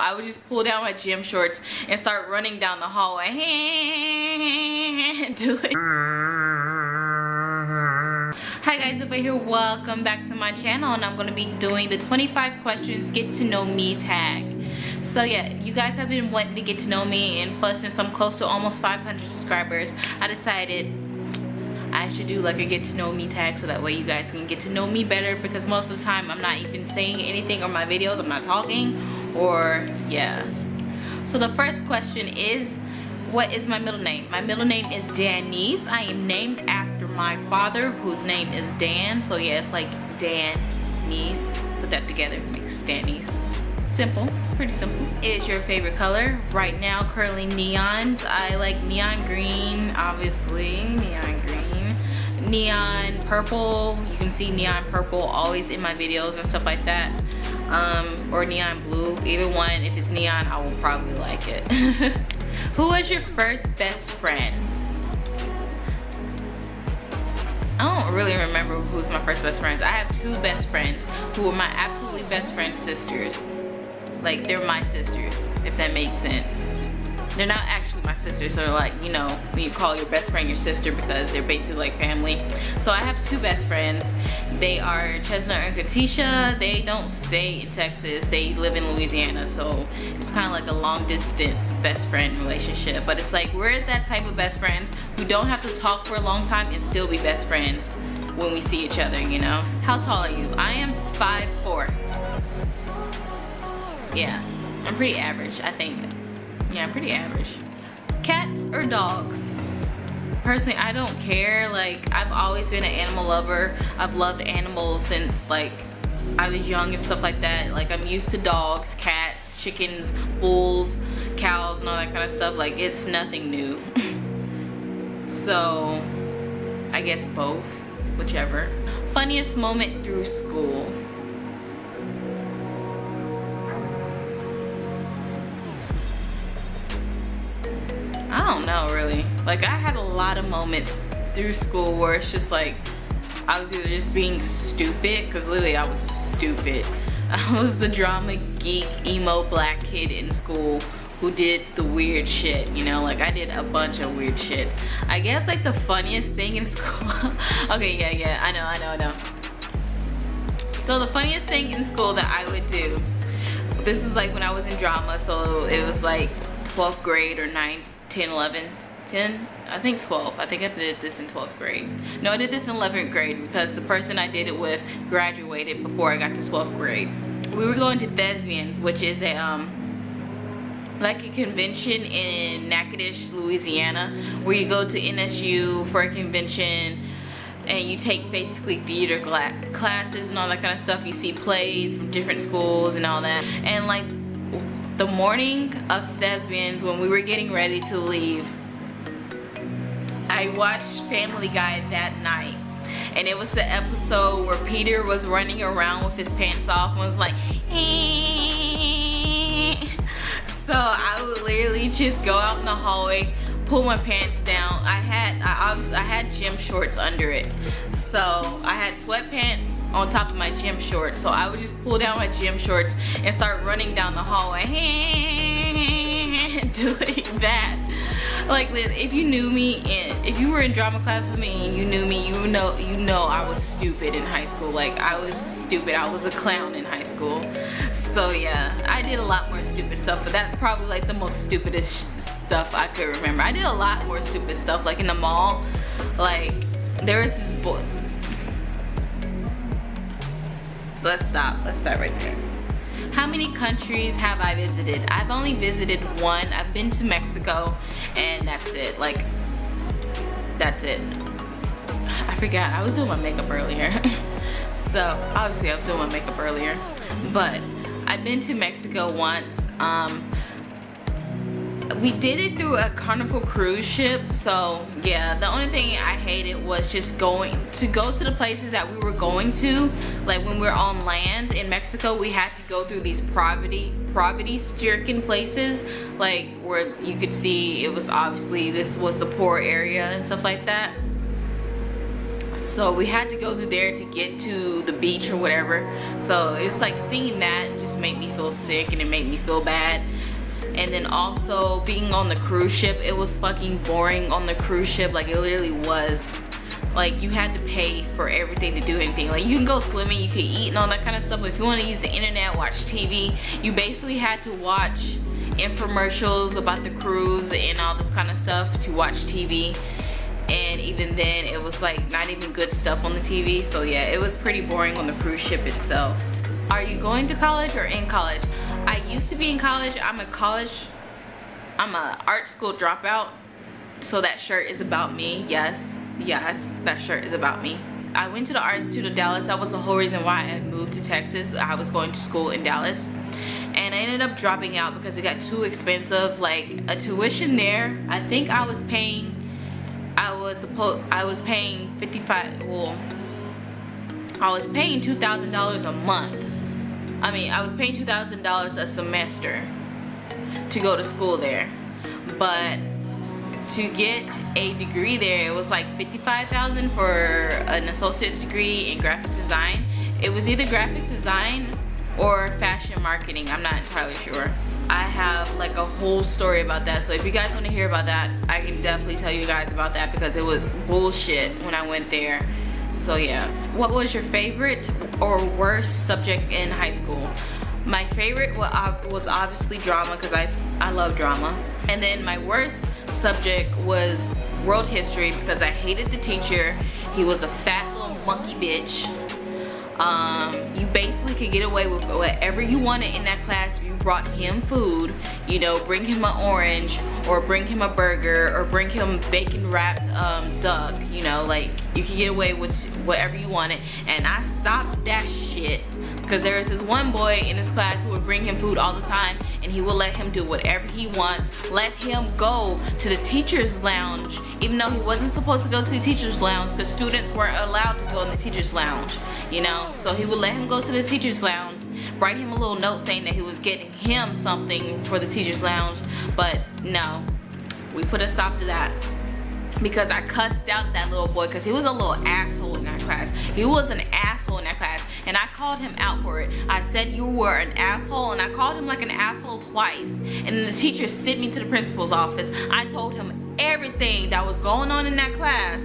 I would just pull down my gym shorts and start running down the hallway. Hi guys, if you're here, welcome back to my channel, and I'm going to be doing the 25 questions get to know me tag. So yeah, you guys have been wanting to get to know me, and plus since I'm close to almost 500 subscribers, I decided I should do like a get to know me tag so that way you guys can get to know me better, because most of the time I'm not even saying anything on my videos. I'm not talking, or yeah. So the first question is, what is my middle name? My middle name is Danice. I am named after my father, whose name is Dan. So yeah, it's like Danice. Put that together, makes Danice. Simple, pretty simple. Is your favorite color? Right now, currently neons. I like neon green, obviously, neon green. Neon purple, you can see neon purple always in my videos and stuff like that. Or neon blue, either one. If it's neon, I will probably like it. Who was your first best friend? I don't really remember who's my first best friends. I have two best friends who were my absolutely best friend's sisters. Like, they're my sisters, if that makes sense. They're not actually my sisters, so like, you know, when you call your best friend your sister because they're basically like family. So I have two best friends. They are Chestnut and Katisha. They don't stay in Texas, they live in Louisiana, so it's kind of like a long distance best friend relationship. But it's like, we're that type of best friends who don't have to talk for a long time and still be best friends when we see each other, you know. How tall are you? I am 5'4". Yeah, I'm pretty average, I think. Yeah, I'm pretty average. Cats or dogs? Personally, I don't care. Like, I've always been an animal lover. I've loved animals since like I was young and stuff like that. Like, I'm used to dogs, cats, chickens, bulls, cows, and all that kind of stuff. Like, it's nothing new. So I guess both, whichever. Funniest moment through school? I don't know, really. Like, I had a lot of moments through school where it's just like I was either just being stupid, because literally I was stupid. I was the drama geek emo black kid in school who did the weird shit, you know. Like, I did a bunch of weird shit. I guess like the funniest thing in school okay, yeah, I know. So the funniest thing in school that I would do, this is like when I was in drama, so it was like 12th grade or 9th, 10, 11, 10, I think 12. I think I did this in 12th grade. No, I did this in 11th grade because the person I did it with graduated before I got to 12th grade. We were going to Thespians, which is a like a convention in Natchitoches, Louisiana, where you go to NSU for a convention and you take basically theater classes and all that kind of stuff. You see plays from different schools and all that. And like, the morning of Thespians, when we were getting ready to leave, I watched Family Guy that night, and it was the episode where Peter was running around with his pants off and was like so I would literally just go out in the hallway, pull my pants down. I had gym shorts under it, so I had sweatpants on top of my gym shorts, so I would just pull down my gym shorts and start running down the hallway doing that. Like, if you knew me, and if you were in drama class with me and you knew me, you know I was stupid in high school. Like, I was stupid. I was a clown in high school. So yeah, I did a lot more stupid stuff, but that's probably like the most stupidest stuff I could remember. I did a lot more stupid stuff, like in the mall. Like, there was this boy. Let's stop right there. How many countries have I visited? I've only visited one. I've been to Mexico, and that's it. Like, that's it. I forgot, I was doing my makeup earlier. So obviously I was doing my makeup earlier, but I've been to Mexico once. We did it through a Carnival cruise ship, so yeah, the only thing I hated was just go to the places that we were going to. Like, when we were on land in Mexico, we had to go through these poverty-stricken places, like where you could see it was obviously this was the poor area and stuff like that. So we had to go through there to get to the beach or whatever. So it was like seeing that just made me feel sick and it made me feel bad. And then also being on the cruise ship, it was fucking boring on the cruise ship. Like, it literally was. Like, you had to pay for everything to do anything. Like, you can go swimming, you can eat and all that kind of stuff, but if you want to use the internet, watch TV, you basically had to watch infomercials about the cruise and all this kind of stuff to watch TV. And even then, it was like not even good stuff on the TV. So yeah, it was pretty boring on the cruise ship itself. Are you going to college or in college? I used to be in college. I'm a art school dropout. So that shirt is about me. Yes, that shirt is about me. I went to the Art Institute of Dallas. That was the whole reason why I moved to Texas. I was going to school in Dallas. And I ended up dropping out because it got too expensive. Like, a tuition there, I think I was paying $2,000 a month. I mean, I was paying $2,000 a semester to go to school there. But to get a degree there, it was like $55,000 for an associate's degree in graphic design. It was either graphic design or fashion marketing. I'm not entirely sure. I have like a whole story about that, so if you guys want to hear about that, I can definitely tell you guys about that because it was bullshit when I went there. So yeah, what was your favorite or worst subject in high school? My favorite was obviously drama because I love drama. And then my worst subject was world history because I hated the teacher. He was a fat little monkey bitch. You basically could get away with whatever you wanted in that class if you brought him food. You know, bring him an orange or bring him a burger or bring him bacon wrapped duck. You know, like, you could get away with whatever you wanted. And I stopped that shit because there was this one boy in his class who would bring him food all the time, and he would let him do whatever he wants. Let him go to the teacher's lounge, even though he wasn't supposed to go to the teacher's lounge because students weren't allowed to go in the teacher's lounge, you know? So he would let him go to the teacher's lounge, write him a little note saying that he was getting him something for the teacher's lounge, but no, we put a stop to that. Because I cussed out that little boy because he was a little asshole in that class. He was an asshole in that class, and I called him out for it. I said you were an asshole, and I called him like an asshole twice. And then the teacher sent me to the principal's office. I told him everything that was going on in that class.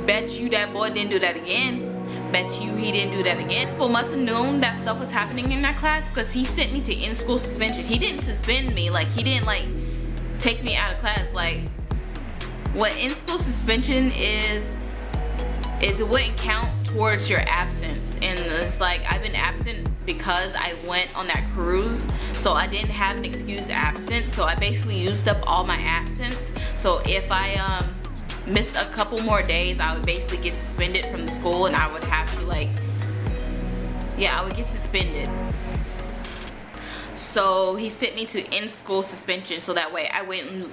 Bet you that boy didn't do that again. Bet you he didn't do that again. Principal must have known that stuff was happening in that class because he sent me to in-school suspension. He didn't suspend me, like, he didn't like take me out of class. Like, what in-school suspension is it wouldn't count towards your absence. And it's like, I've been absent because I went on that cruise, so I didn't have an excuse absent, so I basically used up all my absence. So if I missed a couple more days, I would basically get suspended from the school, and I would have to, like, yeah, I would get suspended. So he sent me to in-school suspension, so that way I wouldn't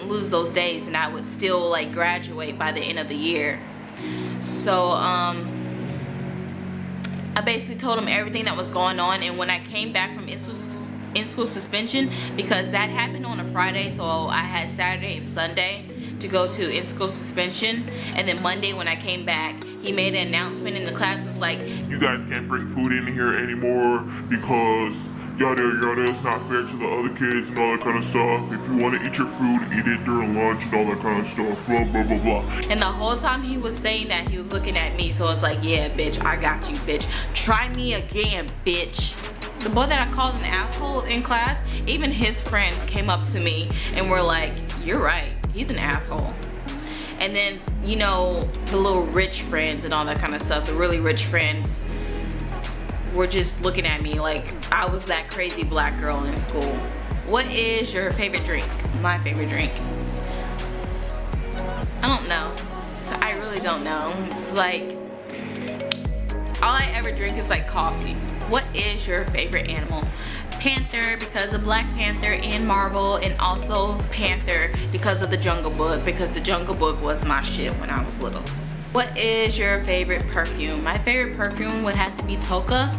lose those days, and I would still like graduate by the end of the year. So I basically told him everything that was going on, and when I came back from in-school suspension, because that happened on a Friday, so I had Saturday and Sunday to go to in-school suspension, and then Monday when I came back, he made an announcement in the class, was like, you guys can't bring food in here anymore because yada yada, it's not fair to the other kids and all that kind of stuff. If you want to eat your food, eat it during lunch and all that kind of stuff, blah blah blah blah. And the whole time he was saying that, he was looking at me, so it's like, yeah bitch, I got you bitch, try me again bitch. The boy that I called an asshole in class, even his friends came up to me and were like, you're right, he's an asshole. And then, you know, the little rich friends and all that kind of stuff, the really rich friends were just looking at me like I was that crazy black girl in school. What is your favorite drink? My favorite drink, I don't know. I really don't know. It's like, all I ever drink is like coffee. What is your favorite animal? Panther, because of Black Panther and Marvel, and also Panther because of the Jungle Book, because the Jungle Book was my shit when I was little. What is your favorite perfume? My favorite perfume would have to be Toka.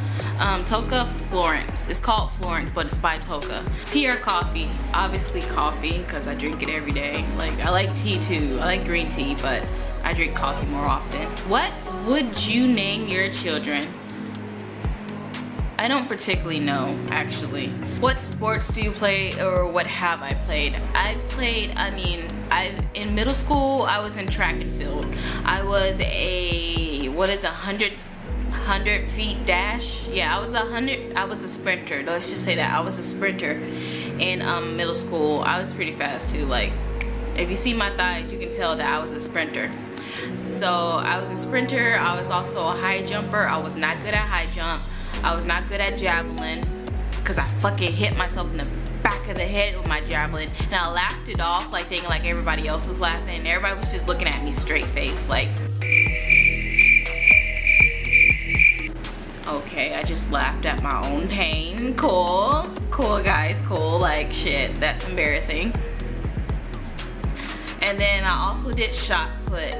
Toka Florence. It's called Florence, but it's by Toka. Tea or coffee? Obviously coffee, because I drink it every day. Like, I like tea too. I like green tea, but I drink coffee more often. What would you name your children? I don't particularly know, actually. What sports do you play, or what have I played? I've played, in middle school, I was in track and field. I was a, 100 feet dash? Yeah, I was a sprinter. Let's just say that. I was a sprinter in middle school. I was pretty fast too. Like, if you see my thighs, you can tell that I was a sprinter. So I was a sprinter. I was also a high jumper. I was not good at high jump. I was not good at javelin, because I fucking hit myself in the back of the head with my javelin, and I laughed it off, like thinking like everybody else was laughing, and everybody was just looking at me straight face like, okay, I just laughed at my own pain. Cool guys, cool. Like, shit, that's embarrassing. And then I also did shot put.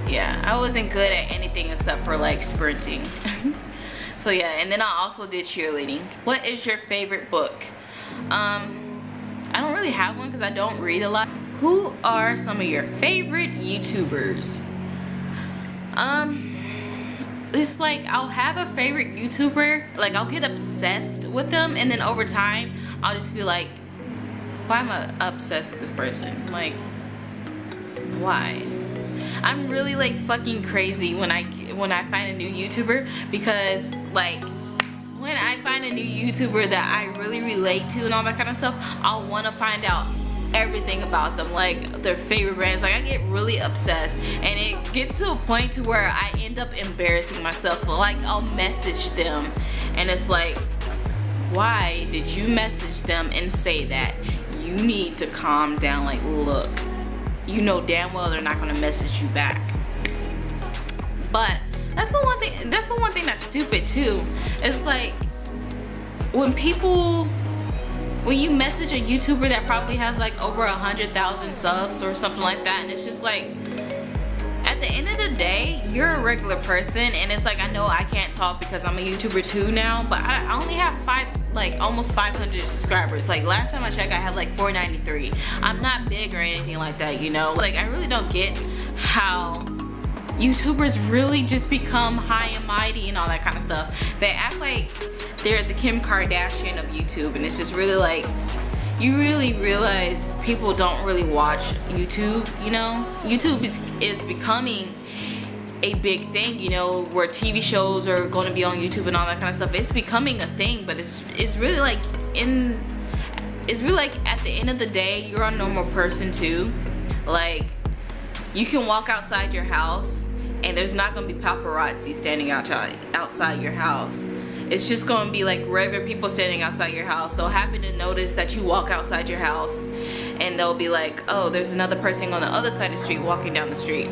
Yeah, I wasn't good at anything except for like sprinting. So yeah, and then I also did cheerleading. What is your favorite book? I don't really have one because I don't read a lot. Who are some of your favorite YouTubers? It's like I'll have a favorite YouTuber, like I'll get obsessed with them, and then over time I'll just be like, why am I obsessed with this person? Like, why? I'm really like fucking crazy when I find a new YouTuber, because like when I find a new YouTuber that I really relate to and all that kind of stuff, I'll want to find out everything about them, like their favorite brands. Like I get really obsessed, and it gets to a point to where I end up embarrassing myself. Like I'll message them and it's like, why did you message them and say that? You need to calm down. Like, look, you know damn well they're not gonna message you back. But that's the one thing that's stupid too. It's like when you message a YouTuber that probably has like over 100,000 subs or something like that, and it's just like, at the end of the day, you're a regular person, and it's like, I know I can't talk because I'm a YouTuber too now, but I only have almost 500 subscribers. Like last time I checked, I had like 493. I'm not big or anything like that, you know? Like I really don't get how YouTubers really just become high and mighty and all that kind of stuff. They act like they're the Kim Kardashian of YouTube, and it's just really like, you really realize people don't really watch YouTube, you know? YouTube is becoming a big thing, you know, where TV shows are going to be on YouTube and all that kind of stuff. It's becoming a thing, but it's really like at the end of the day, you're a normal person too. Like, you can walk outside your house and there's not going to be paparazzi standing outside your house. It's just going to be like regular people standing outside your house. They'll happen to notice that you walk outside your house, and they'll be like, oh, there's another person on the other side of the street walking down the street.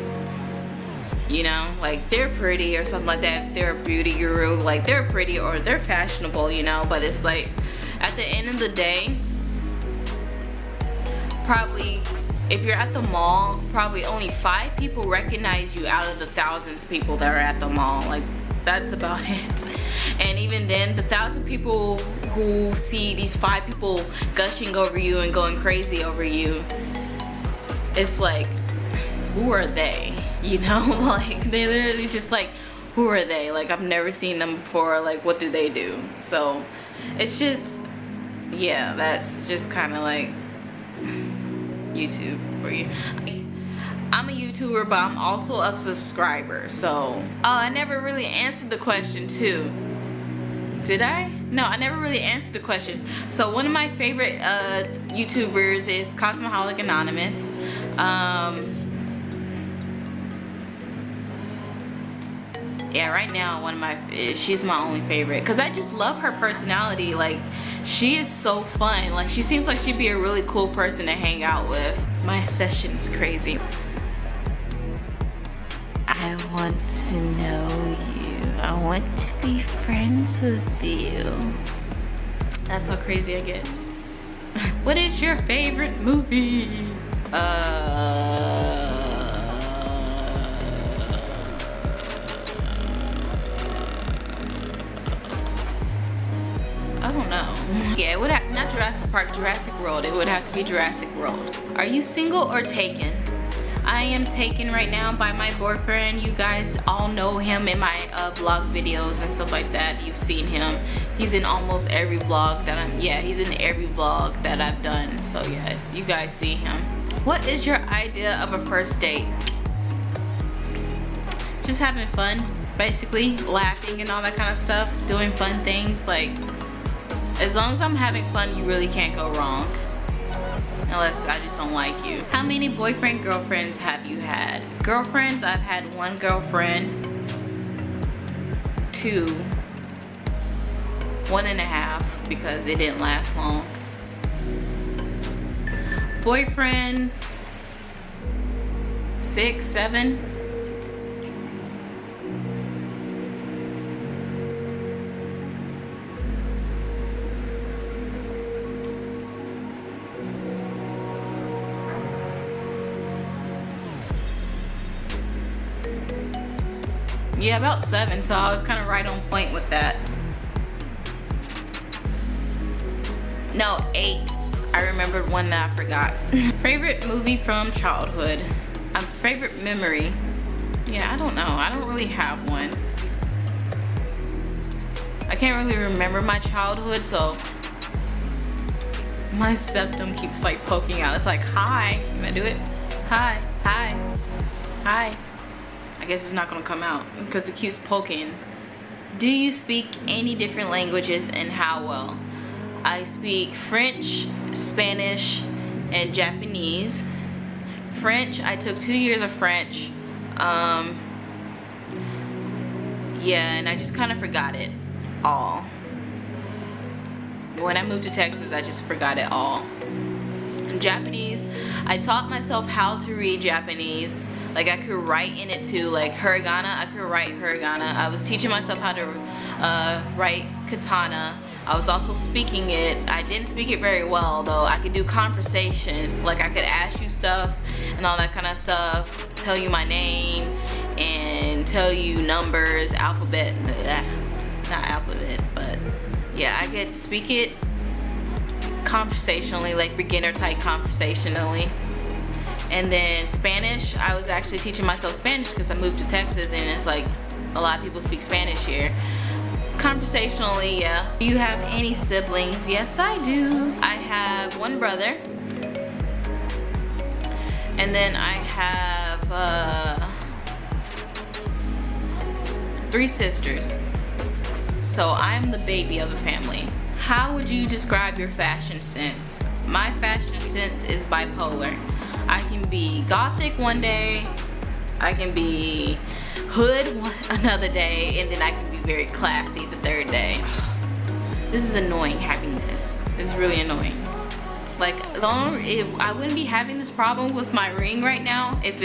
You know, like they're pretty or something like that. If they're a beauty guru, like they're pretty or they're fashionable, you know. But it's like, at the end of the day, probably if you're at the mall, probably only 5 people recognize you out of the thousands of people that are at the mall. Like, that's about it. And even then, the 1,000 people who see these 5 people gushing over you and going crazy over you, it's like, who are they? You know, like they're literally just like, who are they? Like, I've never seen them before. Like, what do they do? So it's just, yeah, that's just kind of like YouTube for you. I'm a YouTuber, but I'm also a subscriber. So, oh, I never really answered the question too. Did I? No, I never really answered the question. So one of my favorite YouTubers is Cosmoholic Anonymous. Yeah, right now she's my only favorite, because I just love her personality. Like, she is so fun. Like, she seems like she'd be a really cool person to hang out with. My session is crazy. I want to know you. I want to be friends with you. That's how crazy I get. What is your favorite movie? I don't know. Yeah, it would have, not Jurassic Park, Jurassic World. It would have to be Jurassic World. Are you single or taken? I am taken right now by my boyfriend. You guys all know him in my vlog videos and stuff like that. You've seen him. He's in almost every vlog that he's in every vlog that I've done. So yeah, you guys see him. What is your idea of a first date? Just having fun, basically, laughing and all that kind of stuff, doing fun things. Like, as long as I'm having fun, you really can't go wrong. Unless I just don't like you. How many boyfriend, girlfriends have you had? Girlfriends, I've had one girlfriend, 2, 1.5, because it didn't last long. Boyfriends, 6, 7. Yeah, about 7, so I was kind of right on point with that. No, 8. I remembered one that I forgot. Favorite movie from childhood? Favorite memory? Yeah, I don't know. I don't really have one. I can't really remember my childhood, so my septum keeps like poking out. It's like, hi. Can I do it? Hi, hi, hi. I guess it's not gonna come out because it keeps poking. Do you speak any different languages and how well? I speak French, Spanish, and Japanese. French, I took 2 years of French. Yeah, and I just kind of forgot it all. When I moved to Texas, I just forgot it all. In Japanese, I taught myself how to read Japanese. Like, I could write in it too, like hiragana, I could write hiragana. I was teaching myself how to write katana. I was also speaking it. I didn't speak it very well though. I could do conversation, like I could ask you stuff and all that kind of stuff, tell you my name and tell you numbers, alphabet, not alphabet, but yeah, I could speak it conversationally, like beginner type conversationally. And then Spanish, I was actually teaching myself Spanish because I moved to Texas and it's like a lot of people speak Spanish here. Conversationally, yeah. Do you have any siblings? Yes, I do. I have one brother. And then I have 3 sisters. So I'm the baby of the family. How would you describe your fashion sense? My fashion sense is bipolar. I can be gothic one day, I can be hood another day, and then I can be very classy the 3rd day. This is annoying having this. This is really annoying. Like, I wouldn't be having this problem with my ring right now if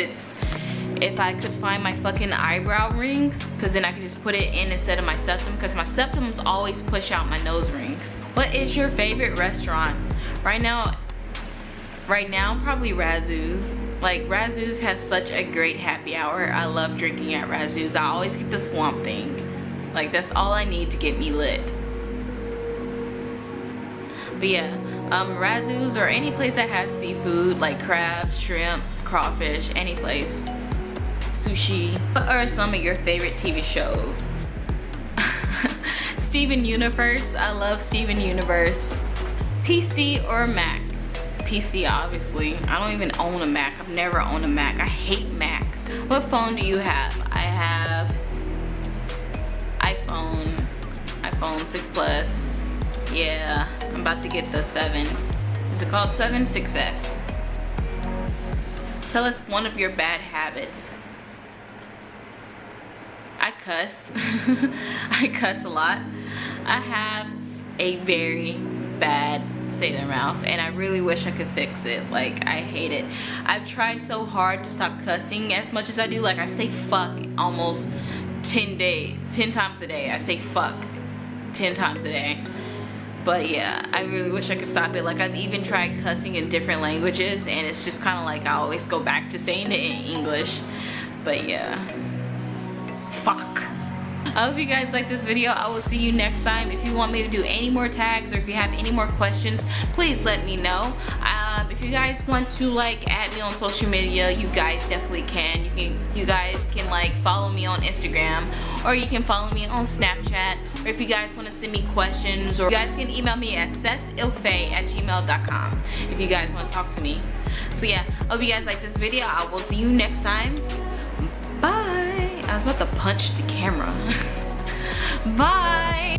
I could find my fucking eyebrow rings, because then I could just put it in instead of my septum, because my septums always push out my nose rings. What is your favorite restaurant? Right now probably Razoo's. Like, Razoo's has such a great happy hour. I love drinking at Razoo's. I always get the Swamp Thing. Like, that's all I need to get me lit. But yeah, Razoo's or any place that has seafood, like crabs, shrimp, crawfish, any place. Sushi. What are some of your favorite TV shows? Steven Universe. I love Steven Universe. PC or Mac? PC, obviously. I don't even own a Mac. I've never owned a Mac. I hate Macs. What phone do you have? I have iPhone 6 Plus. Yeah, I'm about to get the 7. Is it called 7? 6S. Tell us one of your bad habits. I cuss. I cuss a lot. I have a very bad sailor mouth and I really wish I could fix it. Like, I hate it. I've tried so hard to stop cussing as much as I do. Like, I say fuck almost 10 times a day. I say fuck 10 times a day. But yeah, I really wish I could stop it. Like, I've even tried cussing in different languages and it's just kind of like I always go back to saying it in English. But yeah, fuck. I hope you guys like this video. I will see you next time. If you want me to do any more tags or if you have any more questions, please let me know. If you guys want to like add me on social media, you guys definitely can. You guys can like follow me on Instagram, or you can follow me on Snapchat, or if you guys want to send me questions, or you guys can email me at cessilfae@gmail.com if you guys want to talk to me. So yeah, hope you guys like this video. I will see you next time. Bye. I was about to punch the camera. Bye.